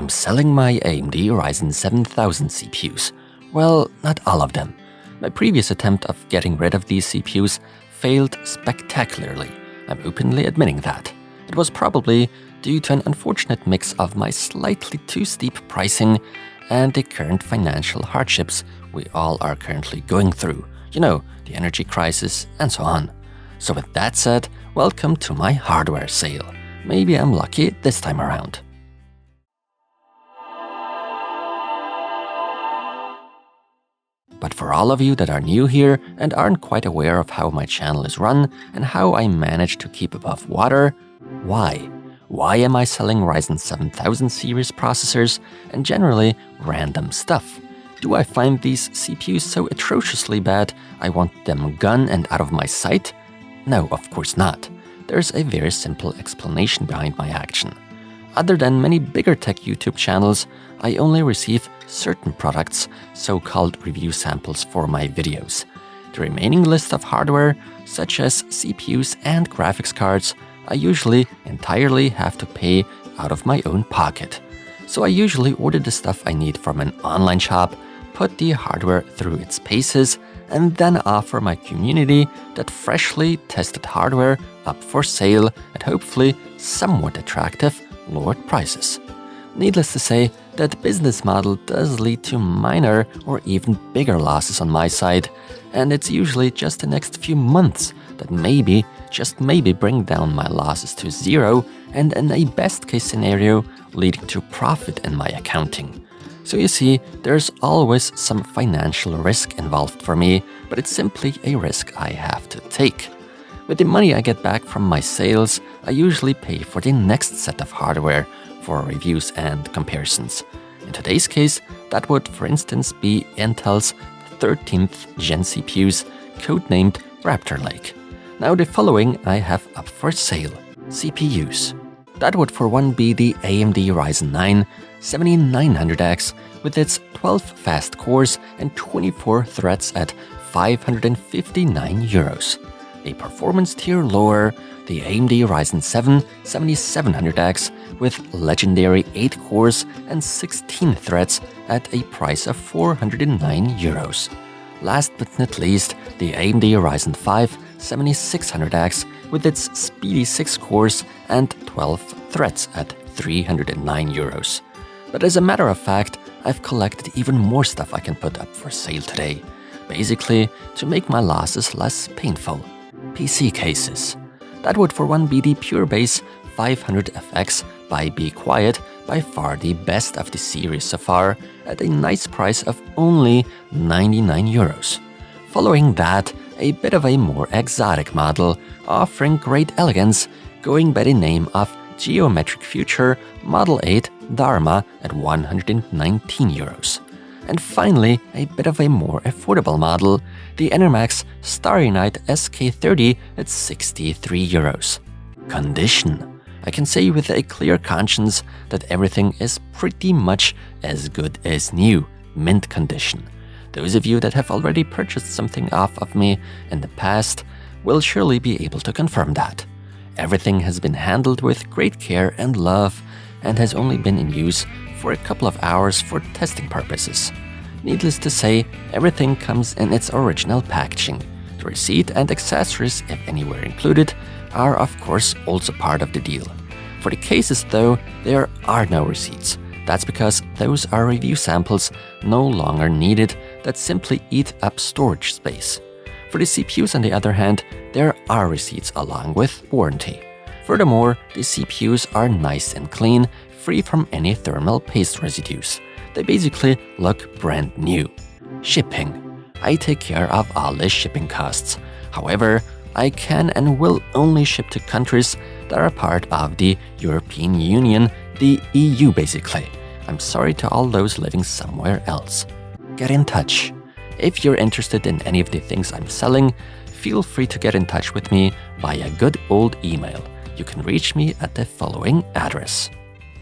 I'm selling my AMD Ryzen 7000 CPUs. Well, not all of them. My previous attempt of getting rid of these CPUs failed spectacularly. I'm openly admitting that. It was probably due to an unfortunate mix of my slightly too steep pricing and the current financial hardships we all are currently going through. You know, the energy crisis and so on. So with that said, welcome to my hardware sale. Maybe I'm lucky this time around. But for all of you that are new here and aren't quite aware of how my channel is run and how I manage to keep above water, why? Why am I selling Ryzen 7000 series processors and generally random stuff? Do I find these CPUs so atrociously bad I want them gone and out of my sight? No, of course not. There's a very simple explanation behind my action. Other than many bigger tech YouTube channels, I only receive certain products, so-called review samples for my videos. The remaining list of hardware, such as CPUs and graphics cards, I usually entirely have to pay out of my own pocket. So I usually order the stuff I need from an online shop, put the hardware through its paces, and then offer my community that freshly tested hardware up for sale at hopefully somewhat attractive lowered prices. Needless to say, that business model does lead to minor or even bigger losses on my side, and it's usually just the next few months that maybe, just maybe bring down my losses to zero and in a best case scenario leading to profit in my accounting. So you see, there's always some financial risk involved for me, but it's simply a risk I have to take. With the money I get back from my sales, I usually pay for the next set of hardware for reviews and comparisons. In today's case, that would for instance be Intel's 13th Gen CPUs, codenamed Raptor Lake. Now the following I have up for sale: CPUs. That would for one be the AMD Ryzen 9 7900X with its 12 fast cores and 24 threads at €559. A performance tier lower, the AMD Ryzen 7 7700X with legendary 8 cores and 16 threads at a price of €409. Last but not least, the AMD Ryzen 5 7600X with its speedy 6 cores and 12 threads at €309. But as a matter of fact, I've collected even more stuff I can put up for sale today, basically to make my losses less painful. PC cases. That would for one be the Pure Base 500FX by Be Quiet, by far the best of the series so far, at a nice price of only €99. Following that, a bit of a more exotic model, offering great elegance, going by the name of Geometric Future Model 8 Dharma at €119. And finally, a bit of a more affordable model, the Enermax StarryKnight SK30 at €63. Condition. I can say with a clear conscience that everything is pretty much as good as new, mint condition. Those of you that have already purchased something off of me in the past will surely be able to confirm that. Everything has been handled with great care and love and has only been in use for a couple of hours for testing purposes. Needless to say, everything comes in its original packaging. The receipt and accessories, if any were included, are of course also part of the deal. For the cases though, there are no receipts. That's because those are review samples no longer needed that simply eat up storage space. For the CPUs on the other hand, there are receipts along with warranty. Furthermore, the CPUs are nice and clean, free from any thermal paste residues. They basically look brand new. Shipping. I take care of all the shipping costs. However, I can and will only ship to countries that are part of the European Union, the EU basically. I'm sorry to all those living somewhere else. Get in touch. If you're interested in any of the things I'm selling, feel free to get in touch with me via good old email. You can reach me at the following address.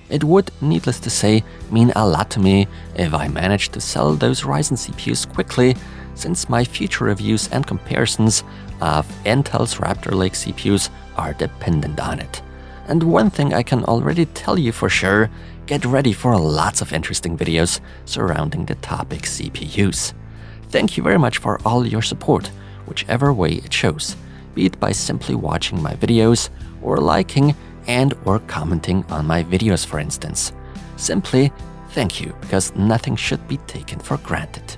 It would, needless to say, mean a lot to me if I managed to sell those Ryzen CPUs quickly, since my future reviews and comparisons of Intel's Raptor Lake CPUs are dependent on it. And one thing I can already tell you for sure, get ready for lots of interesting videos surrounding the topic CPUs. Thank you very much for all your support, whichever way it shows, be it by simply watching my videos or liking and/or commenting on my videos, for instance. Simply thank you, because nothing should be taken for granted.